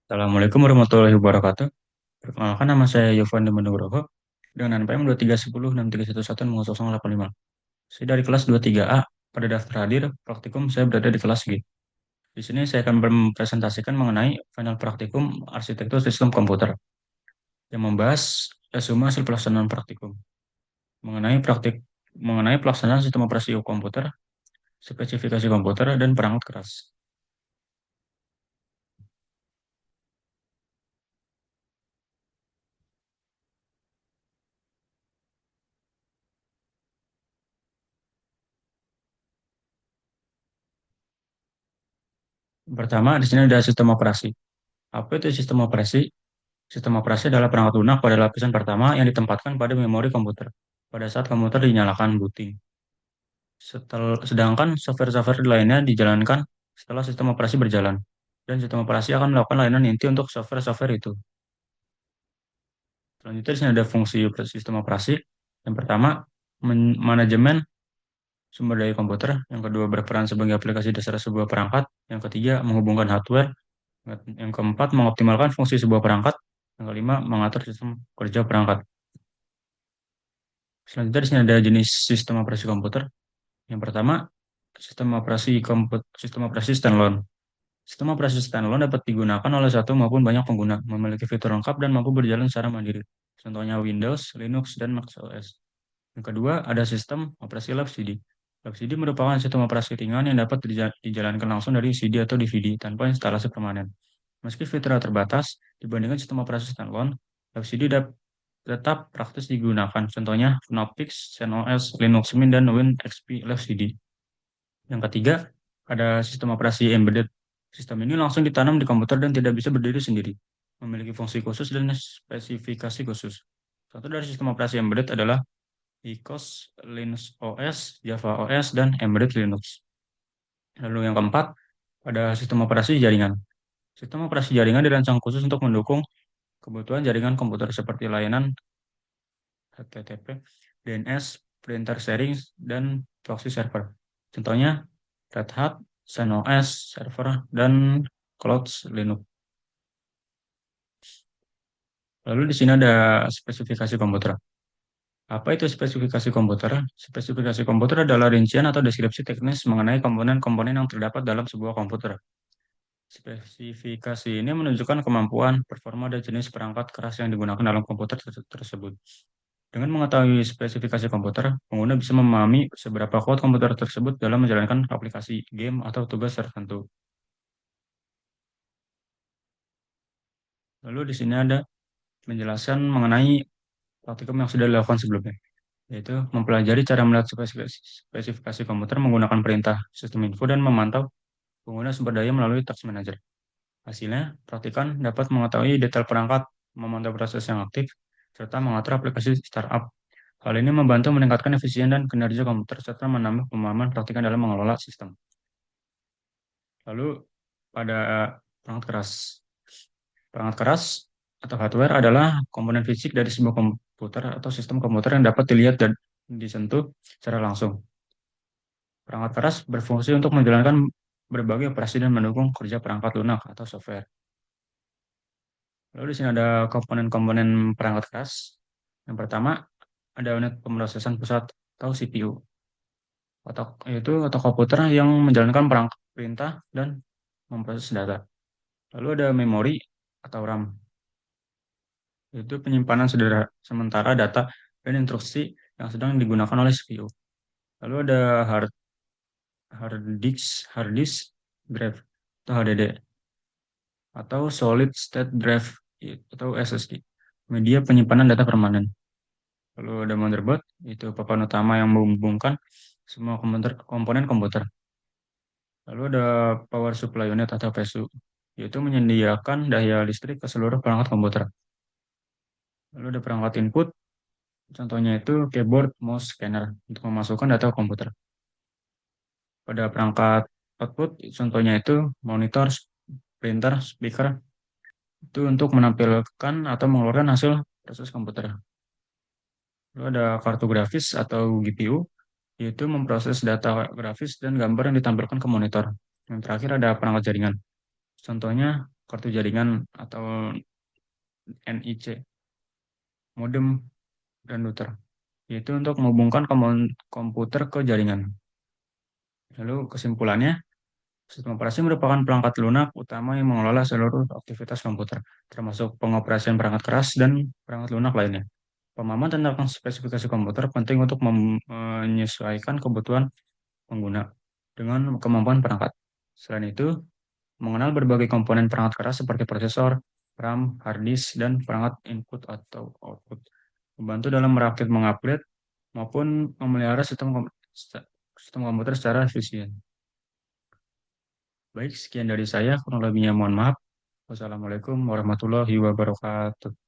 Assalamualaikum warahmatullahi wabarakatuh. Perkenalkan nama saya Yofan Nugroho dengan NPM 23163111085. Saya dari kelas 23A. Pada daftar hadir praktikum saya berada di kelas G. Di sini saya akan mempresentasikan mengenai final praktikum arsitektur sistem komputer yang membahas resume hasil pelaksanaan praktikum mengenai pelaksanaan sistem operasi komputer, spesifikasi komputer dan perangkat keras. Pertama, di sini ada sistem operasi. Apa itu sistem operasi? Sistem operasi adalah perangkat lunak pada lapisan pertama yang ditempatkan pada memori komputer pada saat komputer dinyalakan booting. Sedangkan software-software lainnya dijalankan setelah sistem operasi berjalan. Dan sistem operasi akan melakukan layanan inti untuk software-software itu. Selanjutnya di sini ada fungsi sistem operasi. Yang pertama, manajemen sumber daya komputer. Yang kedua, berperan sebagai aplikasi dasar sebuah perangkat. Yang ketiga, menghubungkan hardware. Yang keempat, mengoptimalkan fungsi sebuah perangkat. Yang kelima, mengatur sistem kerja perangkat. Selanjutnya di sini ada jenis sistem operasi komputer. Yang pertama, sistem operasi standalone. Sistem operasi standalone dapat digunakan oleh satu maupun banyak pengguna, memiliki fitur lengkap dan mampu berjalan secara mandiri. Contohnya Windows, Linux, dan Mac OS. Yang kedua, ada sistem operasi Lab CD. Lab CD merupakan sistem operasi ringan yang dapat dijalankan langsung dari CD atau DVD tanpa instalasi permanen. Meski fiturnya terbatas dibandingkan sistem operasi standalone, Lab CD tetap praktis digunakan. Contohnya Synopsys, CentOS, Linux Mint, dan WinXP Live CD. Yang ketiga, ada sistem operasi embedded. Sistem ini langsung ditanam di komputer dan tidak bisa berdiri sendiri. Memiliki fungsi khusus dan spesifikasi khusus. Satu dari sistem operasi embedded adalah ICOS, Linux OS, Java OS, dan Embedded Linux. Lalu yang keempat, ada sistem operasi jaringan. Sistem operasi jaringan dirancang khusus untuk mendukung kebutuhan jaringan komputer seperti layanan HTTP, DNS, printer sharing, dan proxy server. Contohnya Red Hat, CentOS server, dan Cloud Linux. Lalu di sini ada spesifikasi komputer. Apa itu spesifikasi komputer? Spesifikasi komputer adalah rincian atau deskripsi teknis mengenai komponen-komponen yang terdapat dalam sebuah komputer. Spesifikasi ini menunjukkan kemampuan, performa, dan jenis perangkat keras yang digunakan dalam komputer tersebut. Dengan mengetahui spesifikasi komputer, pengguna bisa memahami seberapa kuat komputer tersebut dalam menjalankan aplikasi, game, atau tugas tertentu. Lalu di sini ada menjelaskan mengenai praktikum yang sudah dilakukan sebelumnya, yaitu mempelajari cara melihat spesifikasi komputer menggunakan perintah sistem info dan memantau pengguna sumber daya melalui task manager. Hasilnya, praktikan dapat mengetahui detail perangkat, memantau proses yang aktif, serta mengatur aplikasi startup. Hal ini membantu meningkatkan efisien dan kinerja komputer serta menambah pemahaman praktikan dalam mengelola sistem. Lalu pada perangkat keras. Perangkat keras atau hardware adalah komponen fisik dari sebuah komputer atau sistem komputer yang dapat dilihat dan disentuh secara langsung. Perangkat keras berfungsi untuk menjalankan berbagai operasi dan mendukung kerja perangkat lunak atau software. Lalu di sini ada komponen-komponen perangkat keras. Yang pertama, ada unit pemrosesan pusat atau CPU. Atau komputer yang menjalankan perintah dan memproses data. Lalu ada memori atau RAM. Itu penyimpanan sementara data dan instruksi yang sedang digunakan oleh CPU. Lalu ada hard disk drive atau HDD atau solid state drive atau SSD. Media penyimpanan data permanen. Lalu ada motherboard, itu papan utama yang menghubungkan semua komponen komputer. Lalu ada power supply unit atau PSU, yaitu menyediakan daya listrik ke seluruh perangkat komputer. Lalu ada perangkat input, contohnya itu keyboard, mouse, scanner untuk memasukkan data ke komputer. Pada perangkat output, contohnya itu monitor, printer, speaker, itu untuk menampilkan atau mengeluarkan hasil proses komputer. Lalu ada kartu grafis atau GPU, yaitu memproses data grafis dan gambar yang ditampilkan ke monitor. Yang terakhir ada perangkat jaringan. Contohnya kartu jaringan atau NIC, modem, dan router. Yaitu untuk menghubungkan komputer ke jaringan. Lalu kesimpulannya, sistem operasi merupakan perangkat lunak utama yang mengelola seluruh aktivitas komputer, termasuk pengoperasian perangkat keras dan perangkat lunak lainnya. Pemahaman tentang spesifikasi komputer penting untuk menyesuaikan kebutuhan pengguna dengan kemampuan perangkat. Selain itu, mengenal berbagai komponen perangkat keras seperti prosesor, RAM, hard disk, dan perangkat input atau output membantu dalam merakit, mengupgrade, maupun memelihara sistem komputer secara efisien. Baik, sekian dari saya. Kurang lebihnya mohon maaf. Wassalamualaikum warahmatullahi wabarakatuh.